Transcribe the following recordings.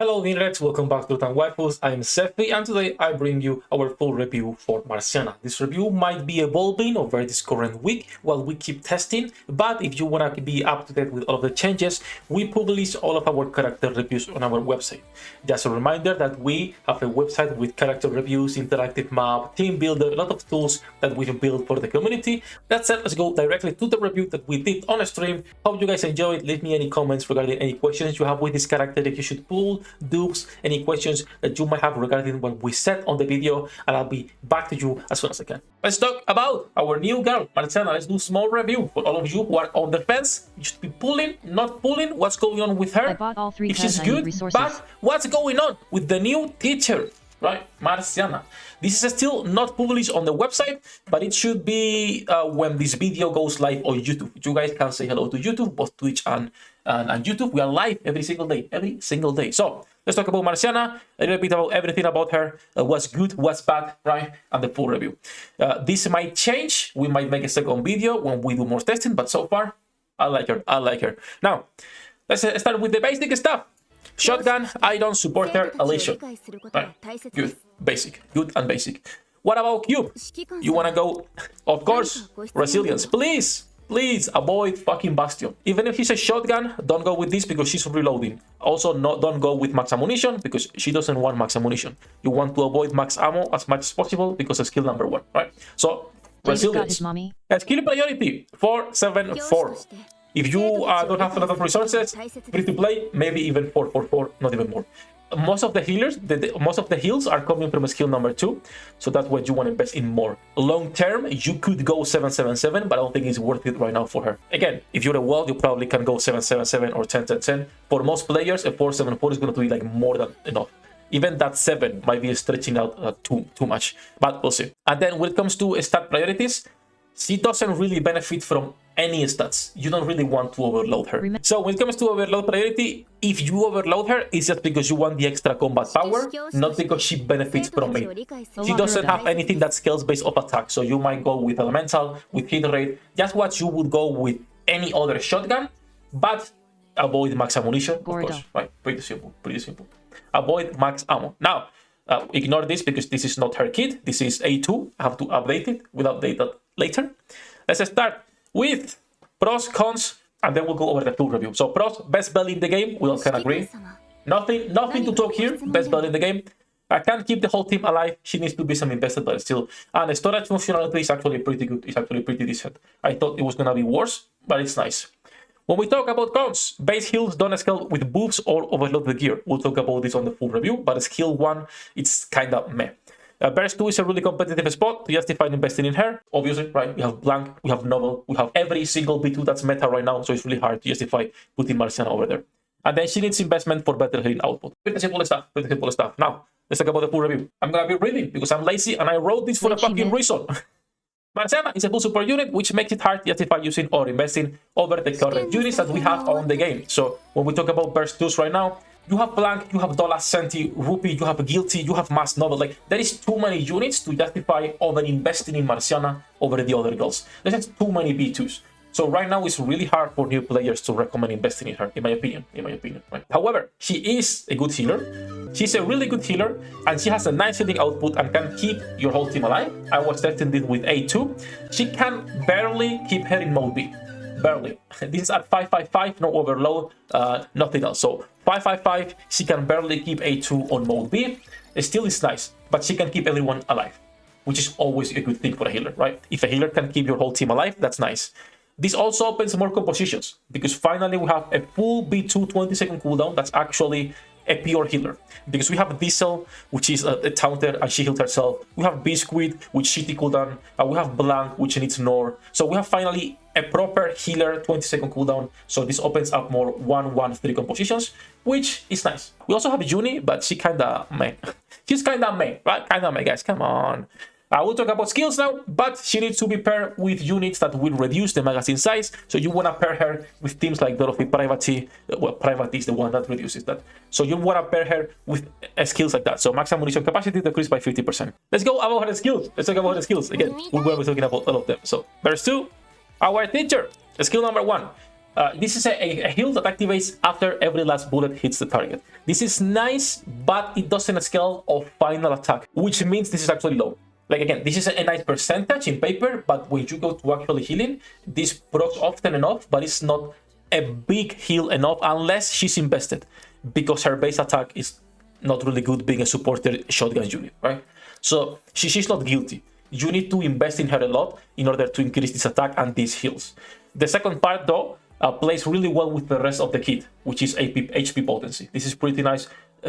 Hello Internet, welcome back to Waifus. I'm Sefi and today I bring you our full review for Marciana. This review might be evolving over this current week while we keep testing, but if you want to be up to date with all of the changes, we publish all of our character reviews on our website. Just a reminder that we have a website with character reviews, interactive map, team builder, a lot of tools that we've built for the community. That said, let's go directly to the review that we did on a stream. Hope you guys enjoyed. Leave me any comments regarding any questions you have with this character that you should pull, dupes, any questions that you might have regarding what we said on the video, and I'll be back to you as soon as I can. Let's talk about our new girl, Marciana. Let's do a small review for all of you who are on the fence. You should be pulling, not pulling. What's going on with her? I bought all three if she's good, resources. but what's going on with the new teacher, right? Marciana. This is still not published on the website, but it should be when this video goes live on YouTube. You guys can say hello to YouTube, both Twitch and YouTube. We are live every single day. So let's talk about Marciana, a little bit about everything about her, what's good, what's bad, right? And the full review. This might change. We might make a second video when we do more testing, but so far, I like her. Now, let's start with the basic stuff. Shotgun, I don't support her. ELYSION. Right. Good. Basic. Good and basic. What about Cube? You wanna go? Of course, Resilience. Please avoid fucking Bastion. Even if he's a shotgun, don't go with this because she's reloading. Also, don't go with max ammunition because she doesn't want max ammunition. You want to avoid max ammo as much as possible because it's skill number 1, right? So, Resilience. Skill priority 474. If you don't have a lot of resources, free to play, maybe even 444, not even more. Most of the healers, most of the heals are coming from skill number 2, so that's what you want to invest in more. Long term, you could go 777, but I don't think it's worth it right now for her. Again, if you're a world, you probably can go 777 or 10-10-10. For most players, a 474 is going to be like more than enough. Even that 7 might be stretching out too much, but we'll see. And then when it comes to stat priorities, she doesn't really benefit from any stats. You don't really want to overload her. So when it comes to overload priority, if you overload her, it's just because you want the extra combat power, not because she benefits from it. She doesn't have anything that scales based off attack, so you might go with elemental, with hit rate, just what you would go with any other shotgun, but avoid max ammunition, of course, right? Pretty simple. Avoid max ammo. Now, ignore this because this is not her kit. This is A2. I have to update it. We'll update that later. Let's start with pros, cons, and then we'll go over the full review. So pros, best build in the game. We all can agree. Nothing to talk here. Best build in the game. I can't keep the whole team alive. She needs to be some invested, but still. And the storage functionality is actually pretty good. It's actually pretty decent. I thought it was gonna be worse, but it's nice. When we talk about cons, base heals don't scale with buffs or overload the gear. We'll talk about this on the full review, but skill 1, it's kind of meh. Burst 2 is a really competitive spot to justify investing in her. Obviously, right? We have Blank, we have Novel, we have every single B2 that's meta right now, so it's really hard to justify putting Marciana over there. And then she needs investment for better healing output. Pretty simple stuff. Now, let's talk about the full review. I'm gonna be reading because I'm lazy and I wrote this for a fucking reason. Marciana is a full support unit, which makes it hard to justify using or investing over the current units that we have on the game. So when we talk about burst 2s right now, you have Blank, you have Dollar Senti, Rupee, you have Guilty, you have Mass Novel. Like, there is too many units to justify over investing in Marciana over the other girls. There's just too many B2s. So right now it's really hard for new players to recommend investing in her, in my opinion, right? However, she is a good healer. She's a really good healer, and she has a nice healing output and can keep your whole team alive. I was testing this with A2. She can barely keep her in mode B. Barely. This is at 555, no overload, nothing else. So 555, she can barely keep A2 on mode B. It still is nice, but she can keep everyone alive, which is always a good thing for a healer, right? If a healer can keep your whole team alive, that's nice. This also opens more compositions because finally we have a full B2 20-second cooldown that's actually a pure healer. Because we have Diesel, which is a taunter and she healed herself. We have Biscuit, which shitty cooldown. And we have Blank, which needs Nor. So we have finally a proper healer 20-second cooldown. So this opens up more 1-1-3 compositions, which is nice. We also have Juni, but she kinda meh. She's kinda meh, right? Kinda meh, guys. Come on. I will talk about skills now, but she needs to be paired with units that will reduce the magazine size. So you want to pair her with teams like Dorothy Privacy. Well, Privacy is the one that reduces that. So you want to pair her with skills like that. So max ammunition capacity decreased by 50%. Let's go about her skills. Let's talk about the skills. Again, we're going to be talking about all of them. So verse 2, our teacher. Skill number 1. This is a heal that activates after every last bullet hits the target. This is nice, but it doesn't scale of final attack, which means this is actually low. Like again, this is a nice percentage in paper, but when you go to actually healing, this procs often enough, but it's not a big heal enough unless she's invested, because her base attack is not really good being a supporter shotgun unit, right? So she's not guilty. You need to invest in her a lot in order to increase this attack and these heals. The second part though plays really well with the rest of the kit, which is HP potency. This is pretty nice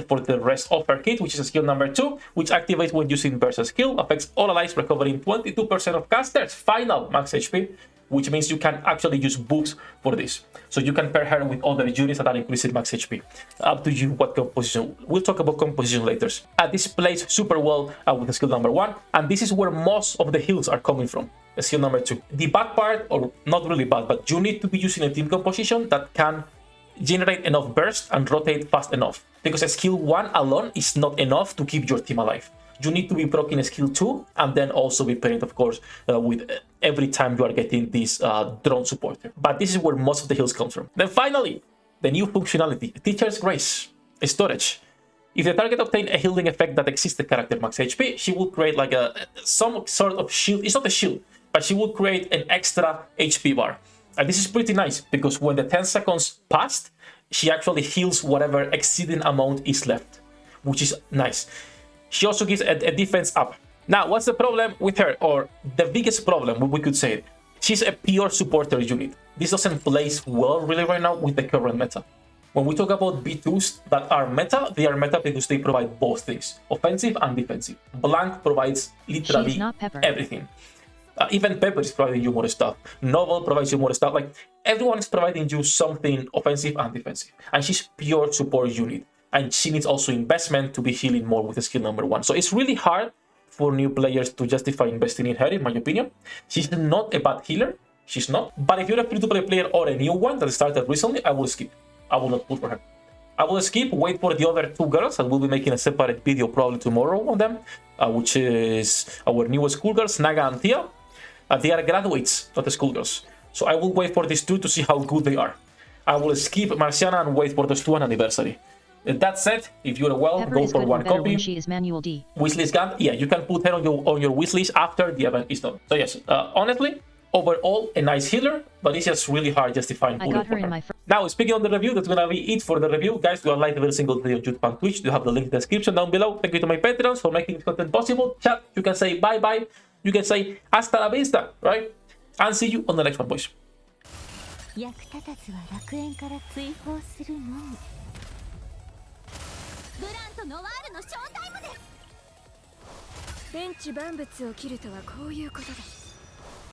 for the rest of her kit, which is skill number 2, which activates when using Burst skill, affects all allies, recovering 22% of casters final max HP, which means you can actually use books for this. So you can pair her with other units that are increasing max HP. Up to you what composition. We'll talk about composition later. This plays super well with the skill number 1, and this is where most of the heals are coming from. Skill number 2. The bad part, or not really bad, but you need to be using a team composition that can generate enough burst and rotate fast enough. Because a skill 1 alone is not enough to keep your team alive. You need to be proccing a skill 2 and then also be paired, of course, with every time you are getting this drone supporter. But this is where most of the heals come from. Then finally, the new functionality, Teacher's Grace, storage. If the target obtains a healing effect that exceeds the character max HP, she will create like some sort of shield. It's not a shield, but she will create an extra HP bar. And this is pretty nice because when the 10 seconds passed, she actually heals whatever exceeding amount is left, which is nice. She also gives a defense up. Now, what's the problem with her? Or the biggest problem, we could say, she's a pure supporter unit. This doesn't place well really right now with the current meta. When we talk about B2s that are meta, they are meta because they provide both things, offensive and defensive. Blank provides literally everything. Even Pepper is providing you more stuff. Novel provides you more stuff. Like, everyone is providing you something offensive and defensive. And she's pure support unit. And she needs also investment to be healing more with the skill number 1. So it's really hard for new players to justify investing in her, in my opinion. She's not a bad healer. She's not. But if you're a free-to-play player or a new one that started recently, I will skip. I will not pull for her. I will skip, wait for the other 2 girls, and we'll be making a separate video probably tomorrow on them, which is our newest schoolgirls, Naga and Tia. They are graduates, not the schoolgirls. So I will wait for these 2 to see how good they are. I will skip Marciana and wait for those 2 on anniversary. That said, if you're well, Pepper go for 1 copy. She is manual D. Wishlist gun, yeah, you can put her on your wishlist after the event is done. So yes, honestly, overall a nice healer, but it's just really hard justifying pulling for her. Now, speaking on the review, that's gonna be it for the review. Guys, do I like every single video on YouTube and Twitch? Do you have the link in the description down below? Thank you to my patrons for making this content possible. Chat, you can say bye-bye. You can say hasta la vista, right? And see you on the next one, boys. 役立たずは楽園から追放するのみ。ブランとノワールのショータイムです。天地万物を切るとはこういうことです。